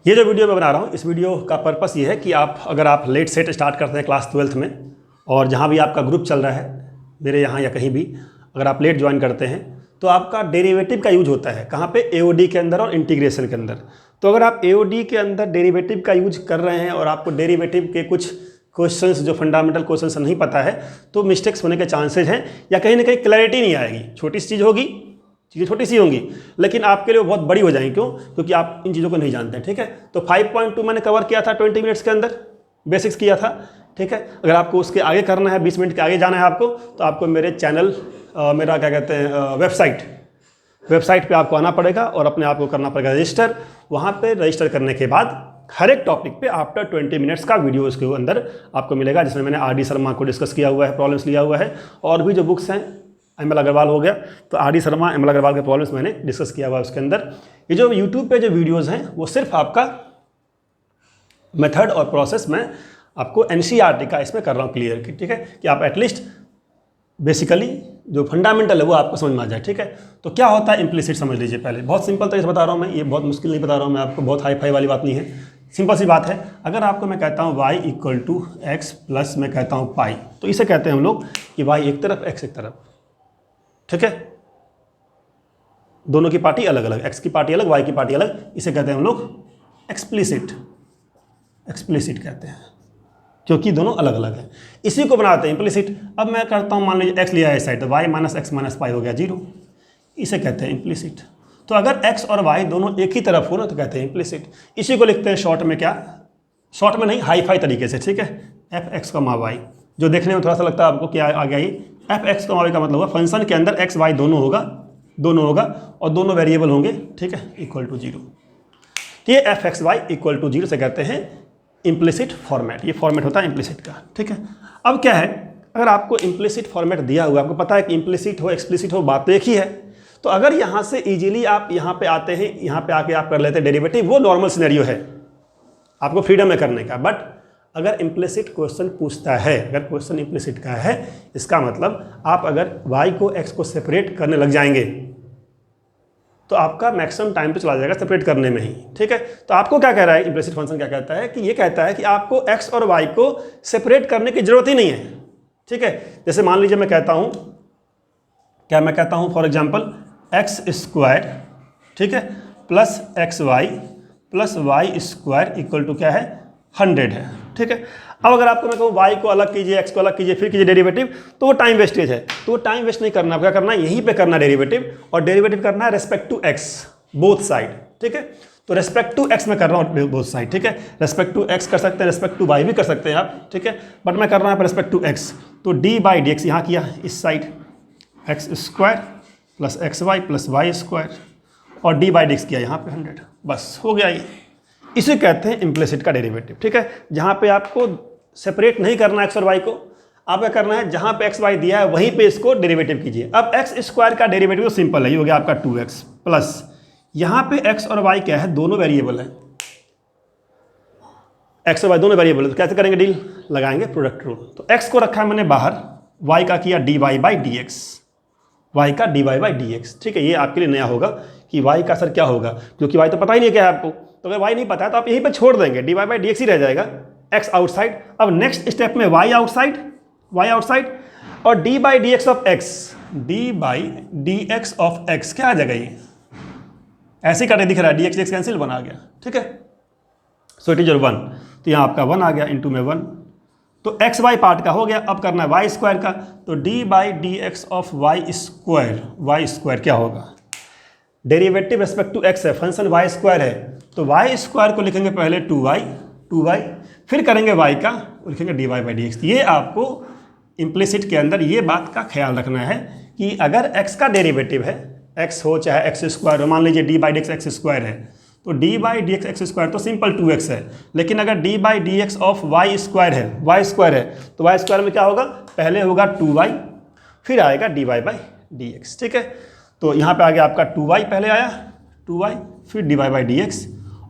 ये जो वीडियो मैं बना रहा हूँ, इस वीडियो का पर्पस ये है कि अगर आप लेट सेट स्टार्ट करते हैं क्लास 12th में, और जहाँ भी आपका ग्रुप चल रहा है मेरे यहाँ या कहीं भी, अगर आप लेट ज्वाइन करते हैं तो आपका डेरिवेटिव का यूज होता है कहाँ पे, एओडी के अंदर और इंटीग्रेशन के अंदर। तो अगर आप एओडी के अंदर डेरिवेटिव का यूज कर रहे हैं और आपको डेरिवेटिव के कुछ क्वेश्चंस जो फंडामेंटल क्वेश्चंस नहीं पता है, तो मिस्टेक्स होने के चांसेस हैं या कहीं ना कहीं क्लैरिटी नहीं आएगी। छोटी सी चीज़ होगी, चीज़ें छोटी सी होंगी, लेकिन आपके लिए वो बहुत बड़ी हो जाएंगी। क्यों? क्योंकि आप इन चीज़ों को नहीं जानते हैं। ठीक है, तो 5.2 मैंने कवर किया था 20 मिनट्स के अंदर, बेसिक्स किया था। ठीक है, अगर आपको उसके आगे करना है, 20 मिनट के आगे जाना है आपको, तो आपको मेरे चैनल मेरा क्या कहते हैं वेबसाइट पे आपको आना पड़ेगा और अपने आप को करना पड़ेगा रजिस्टर। वहाँ पे रजिस्टर करने के बाद हर एक टॉपिक पे आफ्टर 20 मिनट्स का वीडियो उसके अंदर आपको मिलेगा, जिसमें मैंने आर डी शर्मा को डिस्कस किया हुआ है, प्रॉब्लम्स लिया हुआ है, और भी जो बुक्स हैं, एम एल अग्रवाल हो गया, तो R D Sharma, M L Agarwal के प्रॉब्लम्स मैंने डिस्कस किया हुआ है उसके अंदर। ये जो यूट्यूब पे जो वीडियोज़ हैं वो सिर्फ आपका मेथड और प्रोसेस में आपको एनसीईआरटी का इसमें कर रहा हूँ क्लियर। ठीक है, कि आप एटलीस्ट बेसिकली जो फंडामेंटल है वो आपको समझ में आ जाए। ठीक है, तो क्या होता है इम्प्लिसिट समझ लीजिए पहले। बहुत सिंपल तरीके से बता रहा हूँ मैं, ये बहुत मुश्किल नहीं बता रहा हूँ मैं आपको, बहुत हाई फाई वाली बात नहीं है, सिंपल सी बात है। अगर आपको मैं कहता हूँ y equal to x plus मैं कहता हूँ पाई, तो इसे कहते हैं हम लोग कि y एक तरफ x एक तरफ। ठीक है, दोनों की पार्टी अलग अलग, x की पार्टी अलग, y की पार्टी अलग, इसे कहते हैं हम लोग एक्सप्लिसिट कहते हैं, क्योंकि दोनों अलग अलग हैं। इसी को बनाते हैं इम्प्लिसिट। अब मैं करता हूँ, मान लीजिए x लिया है इस साइड, तो y minus x minus pi हो गया 0, इसे कहते हैं इम्प्लिसिट। तो अगर x और y दोनों एक ही तरफ हो ना, तो कहते हैं इम्प्लिसिट। इसी को लिखते हैं शॉर्ट में, क्या शॉर्ट में नहीं, हाई फाई तरीके से। ठीक है, एफ एक्स का y, जो देखने में थोड़ा सा लगता है आपको क्या आ गया, ये एफ एक्स का y का मतलब होगा फंक्शन के अंदर x y दोनों होगा और दोनों वेरिएबल होंगे। ठीक है, इक्वल टू 0। तो ये f x y equal to 0 से कहते हैं इम्प्लिसिट फॉर्मेट। ये फॉर्मेट होता है इम्प्लिसिट का। ठीक है, अब क्या है, अगर आपको इम्प्लिसिट फॉर्मेट दिया हुआ, आपको पता है कि इम्प्लिसिट हो एक्सप्लिसिट हो बात तो एक ही है, तो अगर यहाँ से इजीली आप यहाँ पे आते हैं, यहाँ पे आके आप कर लेते हैं डेरिवेटिव, वो नॉर्मल सिनेरियो है, आपको फ्रीडम है करने का। बट अगर इम्प्लिसिट क्वेश्चन पूछता है, अगर क्वेश्चन इम्प्लिसिट का है, इसका मतलब आप अगर y को x को सेपरेट करने लग जाएंगे तो आपका मैक्सिमम टाइम तो चला जाएगा सेपरेट करने में ही। ठीक है, तो आपको क्या कह रहा है इम्प्लिसिट फंक्शन, क्या कहता है कि ये कहता है कि आपको x और y को सेपरेट करने की जरूरत ही नहीं है। ठीक है, जैसे मान लीजिए मैं कहता हूँ, क्या मैं कहता हूँ फॉर एग्जाम्पल एक्स स्क्वायर, ठीक है, plus x y plus y square equal to क्या है 100 है। ठीक है, अब अगर आपको मैं कहूँ y को अलग कीजिए, x को अलग कीजिए, फिर कीजिए डेरिवेटिव, तो वो टाइम वेस्टेज है। तो वो टाइम वेस्ट नहीं करना, क्या करना है, यहीं पे करना डेरिवेटिव, और डेरिवेटिव करना है respect to x both side. ठीक है, तो रेस्पेक्ट टू x मैं कर रहा हूँ बोथ साइड। ठीक है, रेस्पेक्ट टू x कर सकते हैं, रेस्पेक्ट टू y भी कर सकते हैं आप। ठीक है, बट मैं कर रहा हूँ रेस्पेक्ट टू x, तो d बाई डी एक्स यहाँ किया इस side, x square plus x y plus y square, और d बाई डी एक्स किया यहाँ पे 100, बस हो गया ये। इसे कहते हैं इम्प्लिसिट का डेरिवेटिव। ठीक है, जहाँ पे आपको सेपरेट नहीं करना x और y को, आप क्या करना है, जहाँ पे x y दिया है वहीं पे इसको डेरिवेटिव कीजिए। अब एक्स स्क्वायर का डेरिवेटिव तो सिंपल है, ये हो गया आपका 2x प्लस यहाँ पे x और y क्या है, दोनों वेरिएबल है, x और y दोनों वेरिएबल है, तो कैसे करेंगे डील, लगाएंगे प्रोडक्ट रूल। तो x को रखा है मैंने बाहर, y का किया dy by d x, y का dy बाई डी एक्स। ठीक है, ये आपके लिए नया होगा कि y का असर क्या होगा, क्योंकि y तो पता ही नहीं क्या है आपको। तो अगर y नहीं पता है तो आप यहीं पे छोड़ देंगे, dy बाई डी एक्स ही रह जाएगा, x आउटसाइड। अब नेक्स्ट स्टेप में y आउटसाइड और d by d x of x, d by d x of x क्या आ जाएगा, ये ऐसे करके दिख रहा है, dx dx कैंसिल 1 आ गया। ठीक है, सो इट इज योर 1, तो यहाँ आपका 1 आ गया, इंटू में 1, तो एक्स वाई पार्ट का हो गया। अब करना है वाई स्क्वायर का, तो d by d x of y square क्या होगा, डेरिवेटिव रेस्पेक्ट टू x है, फंक्शन y स्क्वायर है, तो y स्क्वायर को लिखेंगे पहले 2y, फिर करेंगे y का, लिखेंगे dy बाई डी एक्स। ये आपको इम्प्लिसिट के अंदर ये बात का ख्याल रखना है कि अगर x का डेरिवेटिव है, x हो चाहे एक्स स्क्वायर हो, मान लीजिए d by d x x square है, तो d by d x x square तो सिंपल 2x है, लेकिन अगर d by d x of y square है, तो y स्क्वायर में क्या होगा, पहले होगा 2y, फिर आएगा dy बाई डी एक्स। ठीक है, तो यहाँ पे आ गया आपका 2y, पहले आया 2y, फिर dy बाई डी एक्स,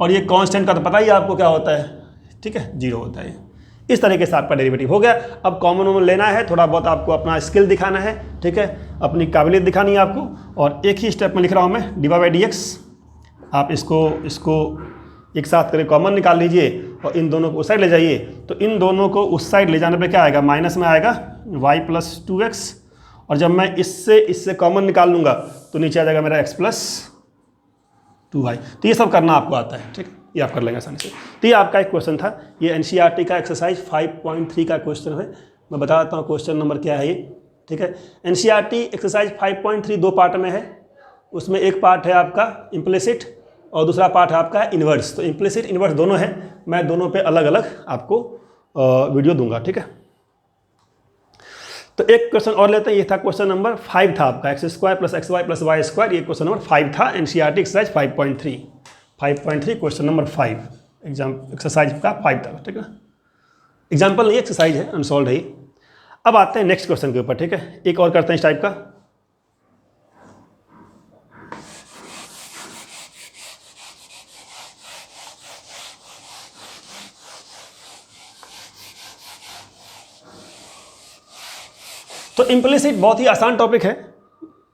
और ये कांस्टेंट का तो पता ही आपको क्या होता है। ठीक है, 0 होता है। इस तरीके से आपका डेरिवेटिव हो गया। अब कॉमन लेना है, थोड़ा बहुत आपको अपना स्किल दिखाना है। ठीक है, अपनी काबिलियत दिखानी है आपको, और एक ही स्टेप में लिख रहा हूँ मैं dy बाई डी एक्स। आप इसको एक साथ करके कॉमन निकाल लीजिए और इन दोनों को उस साइड ले जाइए, तो इन दोनों को उस साइड ले जाने पे क्या आएगा, माइनस में आएगा y प्लस 2x, और जब मैं इससे कॉमन निकाल लूँगा तो नीचे आ जाएगा मेरा x प्लस 2y। तो ये सब करना आपको आता है, ठीक है, ये आप कर लेंगे आसानी से। तो ये आपका एक क्वेश्चन था, ये एनसीईआरटी का एक्सरसाइज 5.3 का क्वेश्चन है। मैं बता देता हूँ क्वेश्चन नंबर क्या है ये, ठीक है। एनसीईआरटी एक्सरसाइज 5.3 दो पार्ट में है, उसमें एक पार्ट है आपका इम्प्लिसिट और दूसरा पार्ट है आपका इन्वर्स। तो इम्प्लिसिट इन्वर्स दोनों है, मैं दोनों पे अलग अलग आपको वीडियो दूंगा, ठीक है। तो एक क्वेश्चन और लेते हैं, ये था क्वेश्चन नंबर 5 था आपका, x² + xy + y², ये क्वेश्चन नंबर 5 था NCERT exercise 5.3 question number 5 exam exercise का 5 था, ठीक है। एग्जाम्पल नहीं, एक्सरसाइज है, अनसॉल्व है। अब आते हैं नेक्स्ट क्वेश्चन के ऊपर, ठीक है, एक और करते हैं इस टाइप का। तो इम्प्लिसिट बहुत ही आसान टॉपिक है,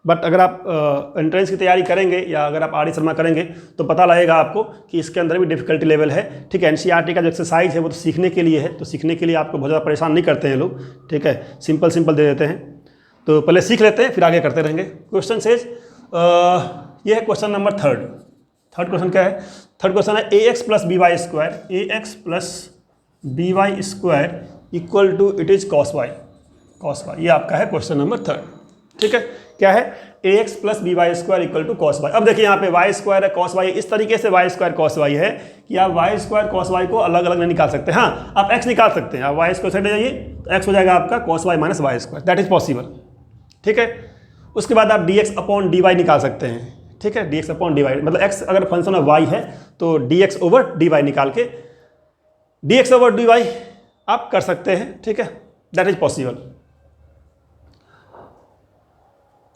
बट अगर आप एंट्रेंस की तैयारी करेंगे या अगर आप आर डी शर्मा करेंगे तो पता लगेगा आपको कि इसके अंदर भी डिफिकल्टी लेवल है, ठीक है। एनसीईआरटी का जो एक्सरसाइज है वो तो सीखने के लिए है, तो सीखने के लिए आपको बहुत ज़्यादा परेशान नहीं करते हैं लोग, ठीक है, सिंपल दे देते हैं। तो पहले सीख लेते हैं फिर आगे करते रहेंगे। क्वेश्चन सेज ये है क्वेश्चन नंबर थर्ड क्वेश्चन क्या है, थर्ड क्वेश्चन है ax + by² equal to it is cos y, ये आपका है क्वेश्चन नंबर थर्ड, ठीक है। क्या है, ax + by² equal to cos y। अब देखिए यहाँ पे y² है, cos y, इस तरीके से y² cos y है कि आप y² cos y को अलग अलग नहीं निकाल सकते। हाँ, आप x निकाल सकते हैं, आप y को साइड ले जाइए तो x हो जाएगा आपका cos y - y², that is possible, ठीक है। उसके बाद आप dx/dy निकाल सकते हैं, ठीक है, dx/dy मतलब x अगर फंक्शन ऑफ y है तो dx/dy निकाल के dx/dy आप कर सकते हैं, ठीक है, दैट इज पॉसिबल।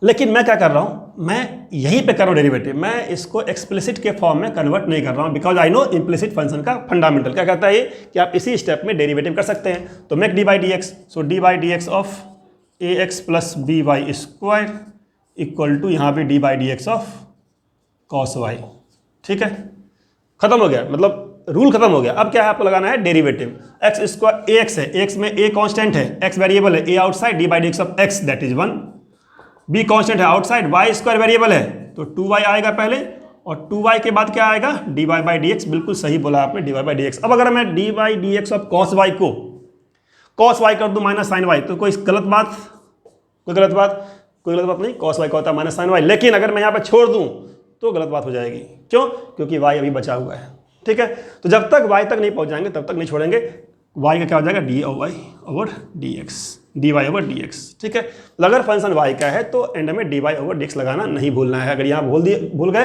लेकिन मैं क्या कर रहा हूं, मैं यहीं पे कर रहा हूं डेरिवेटिव, मैं इसको एक्सप्लिसिट के फॉर्म में कन्वर्ट नहीं कर रहा हूं, because I know implicit function का फंडामेंटल क्या कहता है ये कि आप इसी स्टेप में डेरिवेटिव कर सकते हैं। तो make d/dx, so d/dx of ax + by² equal to यहाँ पे d/dx ऑफ cos y, ठीक है, खत्म हो गया, मतलब रूल खत्म हो गया। अब क्या है, आपको लगाना है डेरिवेटिव। x² ax है, x में a कांस्टेंट है, x वेरिएबल है, a outside d/dx of x that is 1, b constant है आउटसाइड, y² वेरिएबल है तो 2y आएगा पहले और 2y के बाद क्या आएगा, dy/dx, बिल्कुल सही बोला आपने, dy/dx। अब अगर मैं dy/dx ऑफ cos y को cos y कर दूं -sin y तो कोई गलत बात नहीं, cos y का होता है -sin y, लेकिन अगर मैं यहाँ पे छोड़ दूं तो गलत बात हो जाएगी। क्यों? क्योंकि y अभी बचा हुआ है, ठीक है। तो जब तक y तक नहीं पहुंच जाएंगे तब तक नहीं छोड़ेंगे। y का क्या हो जाएगा, dy/dx, ठीक है। अगर फंक्शन y का है तो एंड में dy/dx लगाना नहीं भूलना है, अगर यहाँ भूल गए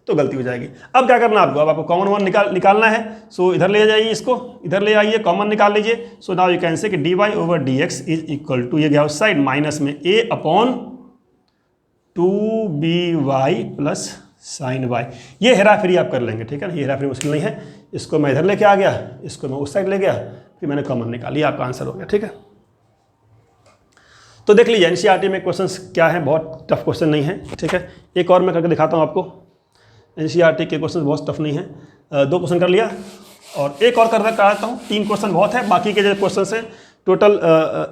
तो गलती हो जाएगी। अब क्या करना आपको, अब आपको कॉमन वन निकालना है। सो इधर ले जाइए, इसको इधर ले आइए, कॉमन निकाल लीजिए। So now you can say कि dy/dx इज इक्वल टू, ये गया उस साइड माइनस में a/2by + sin y। ये हेरा फेरी आप कर लेंगे, ठीक है ना, ये हेरा फेरी मुश्किल नहीं है। इसको मैं इधर लेके आ गया, इसको मैं उस साइड ले गया, फिर मैंने कॉमन निकाली, आपका आंसर हो गया, ठीक है। तो देख लीजिए एनसीईआरटी में क्वेश्चंस क्या है, बहुत टफ क्वेश्चन नहीं है, ठीक है। एक और मैं करके दिखाता हूँ आपको, एनसीईआरटी के क्वेश्चन बहुत टफ नहीं है। 2 क्वेश्चन कर लिया और एक और कर कराता हूँ, 3 क्वेश्चन बहुत है, बाकी के जो क्वेश्चन हैं टोटल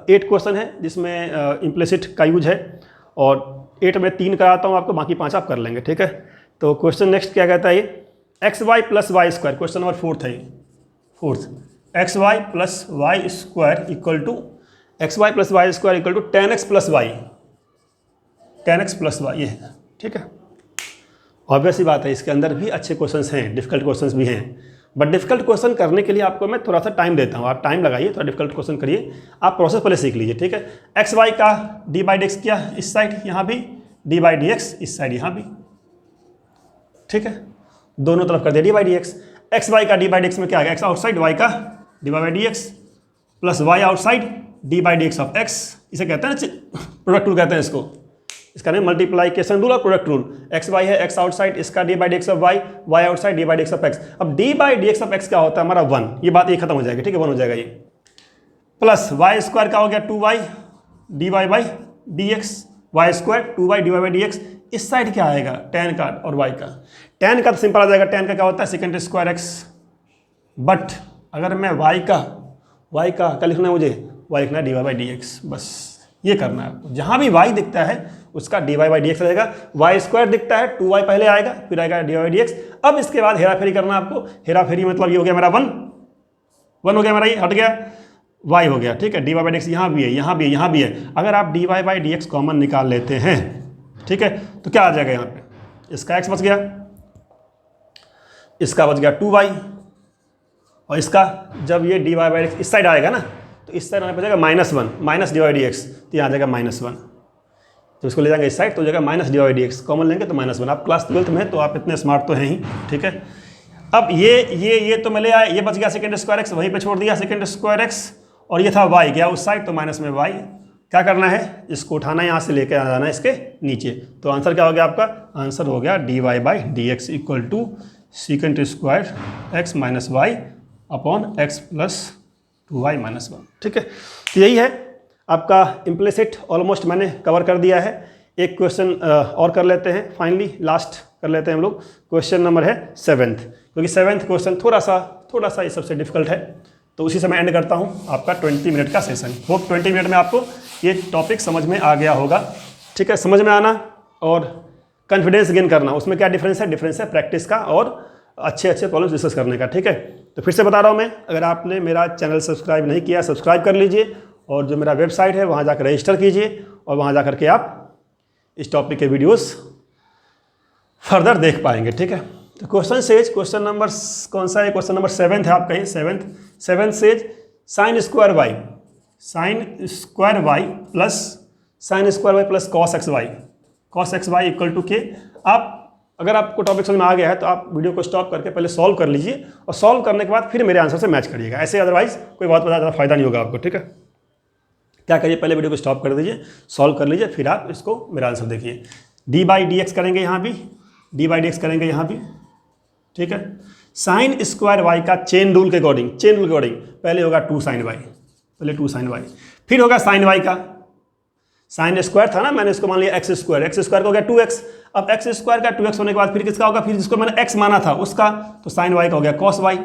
8 क्वेश्चन है जिसमें इम्प्लिसिट का यूज है, और 8 में 3 कराता हूँ आपको, बाकी 5 आप कर लेंगे, ठीक है। तो क्वेश्चन नेक्स्ट क्या कहता है ये, xy + y², क्वेश्चन नंबर 4 है ये, 4th xy + y² equal to xy + y² equal to 10x + y, 10x + y, ये है, ठीक है। ऑब्वियस ही बात है, इसके अंदर भी अच्छे क्वेश्चंस हैं, डिफिकल्ट क्वेश्चंस भी हैं, बट डिफिकल्ट क्वेश्चन करने के लिए आपको मैं थोड़ा सा टाइम देता हूँ, आप टाइम लगाइए, थोड़ा डिफिकल्ट क्वेश्चन करिए, आप प्रोसेस पहले सीख लीजिए, ठीक है। xy का d/dx किया इस साइड, यहाँ भी d/dx इस साइड, यहाँ भी, ठीक है, दोनों तरफ कर दिया d/dx। xy का d/dx में क्या आ गया, x आउटसाइड, y का d/dx plus y outside d/dx of x, इसे कहते हैं ना प्रोडक्ट रूल कहते हैं इसका नाम मल्टीप्लाइकेशन रूल और प्रोडक्ट रूल। xy है, x आउटसाइड, इसका d/dx of y, y outside d/dx of x। अब d/dx ऑफ x क्या होता है हमारा 1, ये बात ये खत्म हो जाएगी, ठीक है, 1 हो जाएगा ये, प्लस y² का हो गया 2y dy/dx, y² 2y dy/dx, इस साइड क्या आएगा tan का और y का, tan का तो सिंपल आ जाएगा, tan का क्या होता है सेकंड स्क्वायर x बट अगर मैं y का क्या लिखना है मुझे, y लिखना है dy/dx, बस ये करना है आपको। जहाँ भी y दिखता है उसका dy/dx रहेगा, y² दिखता है 2y पहले आएगा, फिर आएगा dy/dx। अब इसके बाद हेरा फेरी करना आपको। हेरा फेरी मतलब ये हो गया मेरा 1 हो गया मेरा, ये हट गया, y हो गया, ठीक है। dy/dx यहाँ भी है, यहाँ भी है, यहाँ भी है। अगर आप dy/dx कॉमन निकाल लेते हैं, ठीक है, तो क्या आ जाएगा यहाँ पे, इसका x बच गया, इसका बच गया 2y, और इसका जब ये dy/dx इस साइड आएगा ना, तो इस साइड आने पर जाएगा -1 माइनस dy/dx, तो यहाँ आ जाएगा -1। तो इसको ले जाएंगे इस साइड, तो हो जाएगा -dy/dx, कॉमन लेंगे तो -1। आप क्लास 12th में, तो आप इतने स्मार्ट तो हैं ही, ठीक है। अब ये तो मैं ले आया, ये बच गया sec² x, वहीं पे छोड़ दिया sec² x, और ये था y, गया उस साइड तो माइनस में y। क्या करना है, इसको उठाना है, यहाँ से लेकर आ जाना है इसके नीचे। तो आंसर क्या हो गया आपका, आंसर हो गया dy/dx equal to sec² x minus y upon x plus 2y minus 1, ठीक है। तो यही है आपका इम्प्लिसिट, ऑलमोस्ट मैंने कवर कर दिया है। एक क्वेश्चन और कर लेते हैं, फाइनली लास्ट कर लेते हैं हम लोग। क्वेश्चन नंबर है 7th, क्योंकि 7th क्वेश्चन थोड़ा सा ये सबसे डिफिकल्ट है, तो उसी से मैं एंड करता हूँ आपका 20 मिनट का सेशन। होप 20 मिनट में आपको ये टॉपिक समझ में आ गया होगा, ठीक है। समझ में आना और कॉन्फिडेंस गेन करना, उसमें क्या डिफरेंस है प्रैक्टिस का और अच्छे प्रॉब्लम्स डिस्कस करने का, ठीक है। तो फिर से बता रहा हूँ मैं, अगर आपने मेरा चैनल सब्सक्राइब नहीं किया, सब्सक्राइब कर लीजिए, और जो मेरा वेबसाइट है वहाँ जाकर रजिस्टर कीजिए, और वहाँ जाकर के आप इस टॉपिक के वीडियोस फर्दर देख पाएंगे, ठीक है। तो क्वेश्चन नंबर कौन सा है, क्वेश्चन नंबर 7th है, आप कहें 7th says sin² y plus sin² y plus cos xy equal to के। आप अगर आपको टॉपिक समझ में आ गया है तो आप वीडियो को स्टॉप करके पहले सॉल्व कर लीजिए, और सॉल्व करने के बाद फिर मेरे आंसर से मैच करिएगा, ऐसे अदरवाइज कोई बहुत ज़्यादा फायदा नहीं होगा आपको, ठीक है। क्या करिए, पहले वीडियो को स्टॉप कर दीजिए, सॉल्व कर लीजिए, फिर आप इसको मेरा आंसर देखिए। dy/dx करेंगे यहाँ भी, dy/dx करेंगे यहाँ भी, ठीक है। sin² y का चेन रूल के अकॉर्डिंग पहले होगा 2 sin y, पहले 2 sin y, फिर होगा sin y का, sin² था ना, मैंने इसको मान लिया x² का हो गया 2x। अब x² का 2x होने के बाद फिर किसका होगा, फिर जिसको मैंने x माना था उसका, तो sin y का हो गया cos y।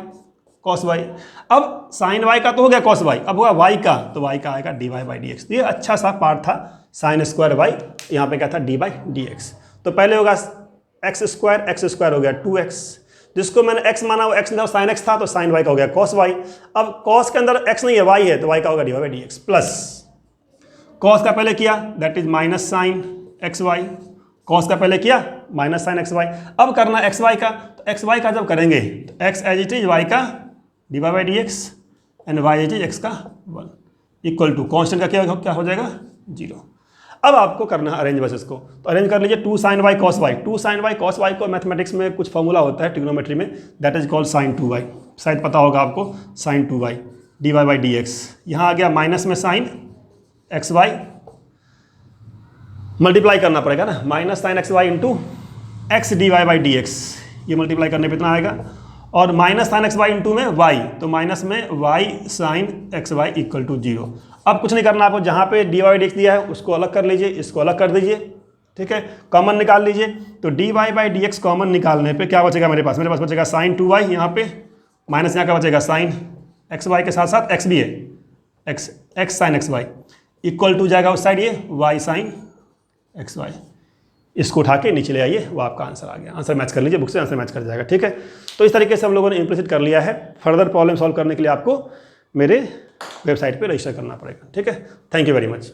अब sin y का तो हो गया cos y, अब होगा y का, तो y का आएगा dy/dx। तो ये अच्छा सा पार्ट था sin² y, यहाँ पे क्या था dy/dx। तो पहले होगा x² हो गया 2x, जिसको मैंने x माना वो x नहीं था, sin x था, तो sin y का हो गया cos y। अब cos के अंदर x नहीं है, y है, तो y का होगा dy/dx प्लस cos का पहले किया, that is minus sin xy, cos का पहले किया माइनस sin xy। अब करना xy का, तो xy का जब करेंगे तो x as it is y का dy/dx and y as it is x का 1 इक्वल टू कॉन्स्टेंट का क्या हो जाएगा 0। अब आपको करना है अरेंज बस इसको, तो अरेंज कर लीजिए 2 sin y cos y। 2 sin y cos y को मैथमेटिक्स में कुछ फॉर्मूला होता है ट्रिग्नोमेट्री में, that is called sin 2y, शायद पता होगा आपको, sin 2y dy/dx। यहाँ आ गया माइनस में sin xy, मल्टीप्लाई करना पड़ेगा ना, minus sin xy into x dy/dx, ये मल्टीप्लाई करने पे इतना आएगा, और माइनस sin xy इंटू में y, तो माइनस में y sin xy equal to 0। अब कुछ नहीं करना आपको, जहाँ पे dy/dx दिया है उसको अलग कर लीजिए, इसको अलग कर दीजिए, ठीक है, कॉमन निकाल लीजिए। तो dy/dx कॉमन निकालने पे क्या बचेगा मेरे पास बचेगा sin 2y, यहाँ पे माइनस यहाँ का बचेगा sin xy के साथ साथ x भी है, x sin xy equal to जाएगा उस साइड ये y sin xy। इसको उठा के नीचे ले आइए, वो आपका आंसर आ गया। आंसर मैच कर लीजिए, बुक से आंसर मैच कर जाएगा, ठीक है। तो इस तरीके से हम लोगों ने इम्प्लिसिट कर लिया है। फर्दर प्रॉब्लम सॉल्व करने के लिए आपको मेरे वेबसाइट पे रजिस्टर करना पड़ेगा, ठीक है। Thank you very much.